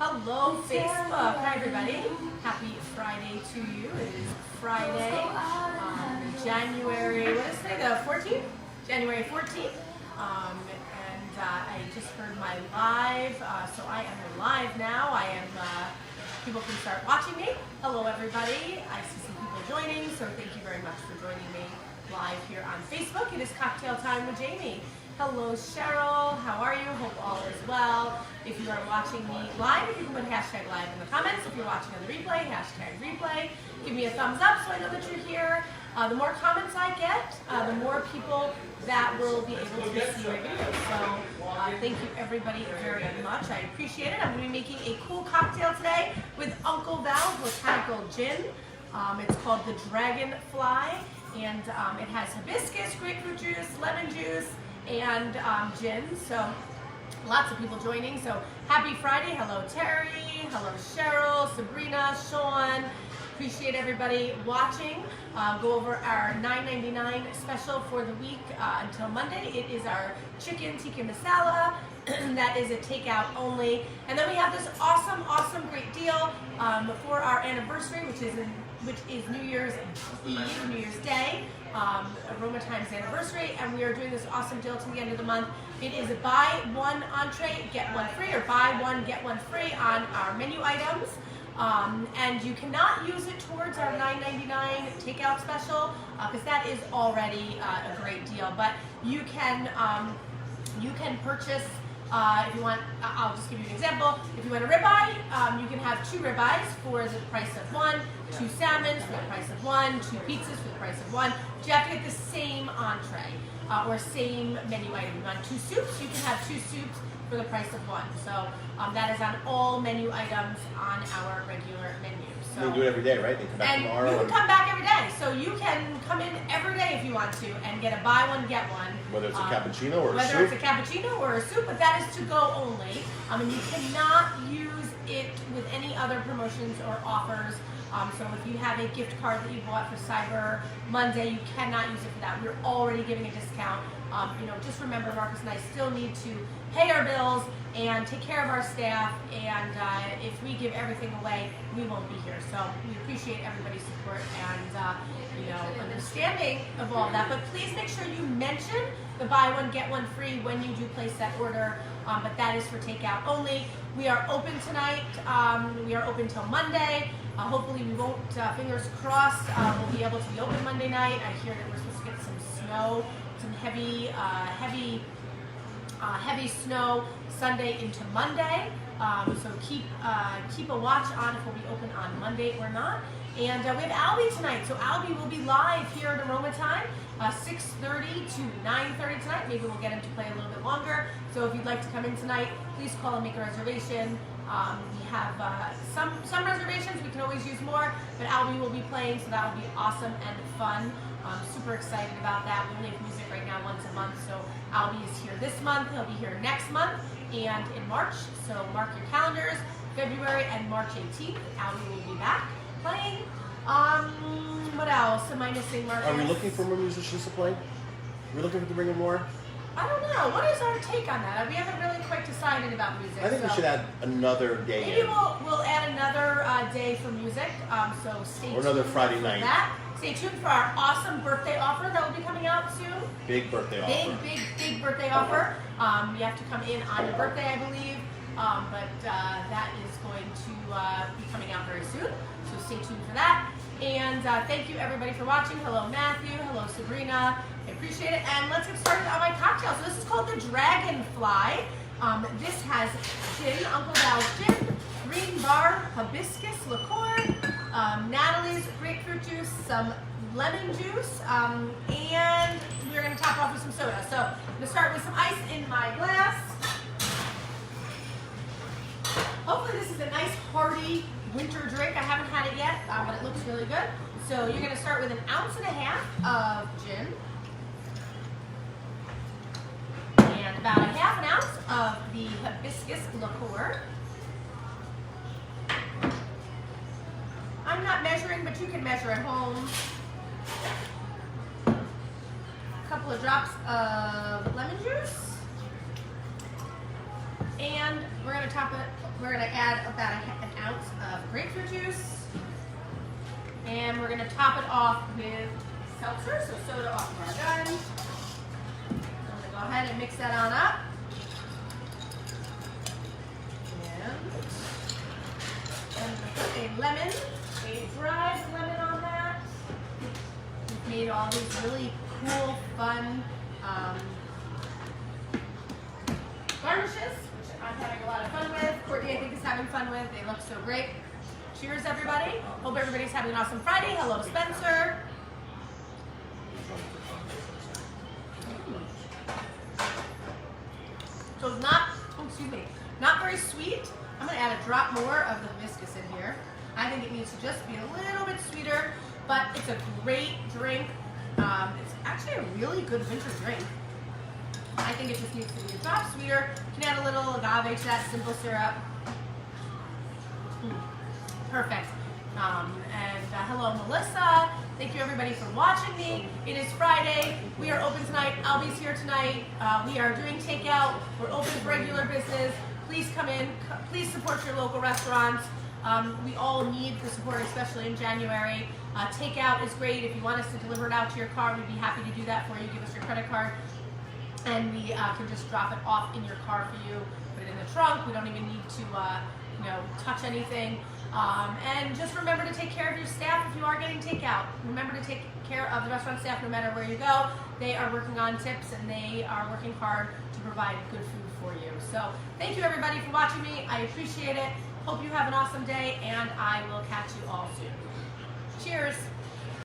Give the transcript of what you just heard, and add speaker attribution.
Speaker 1: Hello, Facebook. Hi, everybody. Happy Friday to you. It is Friday, January, what is today, the 14th? January 14th. And I just heard my live, so I am live now. People can start watching me. Hello, everybody. I see some people joining, so thank you very much for joining me live here on Facebook. It is Cocktail Time with Jamie. Hello, Cheryl. How are you? Hope all is well. If you are watching me live, you can put hashtag live in the comments. If you're watching on the replay, hashtag replay. Give me a thumbs up so I know that you're here. The more comments I get, the more people that will be able to see my videos. So thank you everybody very much. I appreciate it. I'm going to be making a cool cocktail today with Uncle Val's Botanical Gin. It's called the Dragonfly, and it has hibiscus, grapefruit juice, lemon juice, and gin. So lots of people joining. So happy Friday. Hello, Terry. Hello, Cheryl, Sabrina, Sean. Appreciate everybody watching. Go over our $9.99 special for the week until Monday. It is our chicken tikka masala. That is a takeout only. And then we have this awesome, great deal for our anniversary, which is New Year's Eve, New Year's Day, Aroma Time's anniversary, and we are doing this awesome deal to the end of the month. It is a buy one entree, get one free, or buy one, get one free on our menu items. And you cannot use it towards our $9.99 takeout special because that is already a great deal. But you can purchase. If you want, I'll just give you an example. If you want a ribeye, you can have 2 ribeyes for the price of 1, 2 salmons for the price of 1, 2 pizzas for the price of 1. But you have to get the same entree or same menu item. You want 2 soups, you can have 2 soups for the price of 1. So that is on all menu items on our regular menu. So
Speaker 2: you can do it every day, right? They come back tomorrow.
Speaker 1: You can come back every day. So you can come in every day if you want to and get a buy one, get one.
Speaker 2: Whether it's a cappuccino or a soup?
Speaker 1: Whether it's a cappuccino or a soup, but that is to go only. And you cannot use it with any other promotions or offers. So if you have a gift card that you bought for Cyber Monday, you cannot use it for that. We're already giving a discount. Just remember, Marcus and I still need to pay our bills and take care of our staff, and if we give everything away, we won't be here. So we appreciate everybody's support and understanding of all that. But please make sure you mention the buy one, get one free when you do place that order. But that is for takeout only. We are open tonight. We are open till Monday. Hopefully we won't, fingers crossed, we'll be able to be open Monday night. I hear that we're supposed to get some snow, some heavy snow Sunday into Monday. So keep a watch on if we'll be open on Monday or not. And we have Albie tonight. So Albie will be live here at Aroma Time, 6:30 to 9:30 tonight. Maybe we'll get him to play a little bit longer. So if you'd like to come in tonight, please call and make a reservation. We have some reservations. We can always use more, but Albie will be playing, so that will be awesome and fun. I'm super excited about that. We only have music right now once a month, so Albie is here this month. He'll be here next month and in March. So mark your calendars. February and March 18th, Albie will be back playing. What else am I missing, Marcus?
Speaker 2: Are we looking for more musicians to play? Are we looking to bring in more?
Speaker 1: I don't know. What is our take on that? We haven't really quite decided about music.
Speaker 2: I think we should add another day.
Speaker 1: Maybe we'll add another day for music. So stay tuned.
Speaker 2: Or another Friday night.
Speaker 1: That. Stay tuned for our awesome birthday offer that will be coming out soon.
Speaker 2: Big birthday offer.
Speaker 1: Big birthday offer. You have to come in on your birthday, I believe. But that is going to be coming out very soon. So stay tuned for that. And thank you everybody for watching. Hello Matthew. Hello Sabrina. I appreciate it. And let's get started on my cocktail. So this is called the Dragonfly. This has gin, Uncle Val's gin, green bar, hibiscus liqueur, Natalie's grapefruit juice, some lemon juice, and we're going to top it off with some soda. So I'm going to start with some ice in my glass. Hopefully this is a nice hearty winter drink. I haven't had it yet, but it looks really good. So you're going to start with 1.5 ounces of gin. And about 1/2 ounce of the hibiscus liqueur. I'm not measuring, but you can measure at home. A couple of drops of lemon juice. And we're gonna top it. We're gonna add about an ounce of grapefruit juice, and we're gonna top it off with seltzer, so soda off of our gun. I'm gonna go ahead and mix that on up. And put a lemon, a dried lemon on that. We've made all these really cool, fun garnishes, which I'm having a lot of fun with. Courtney, I think, is having fun with. They look so great. Cheers, everybody. Hope everybody's having an awesome Friday. Hello to Spencer. So it's not, not very sweet. I'm gonna add a drop more of the hibiscus in here. I think it needs to just be a little bit sweeter, but it's a great drink. It's actually a really good winter drink. I think it just needs to be a drop sweeter. You can add a little agave to that, simple syrup. Perfect. Hello, Melissa. Thank you, everybody, for watching me. It is Friday. We are open tonight. Albie's here tonight. We are doing takeout. We're open for regular business. Please come in. Please support your local restaurants. We all need the support, especially in January. Takeout is great. If you want us to deliver it out to your car, we'd be happy to do that for you. Give us your credit card, and we can just drop it off in your car for you. Put it in the trunk. We don't even need to, touch anything. And just remember to take care of your staff if you are getting takeout. Remember to take care of the restaurant staff no matter where you go. They are working on tips, and they are working hard to provide good food for you. So thank you, everybody, for watching me. I appreciate it. Hope you have an awesome day, and I will catch you all soon. Cheers.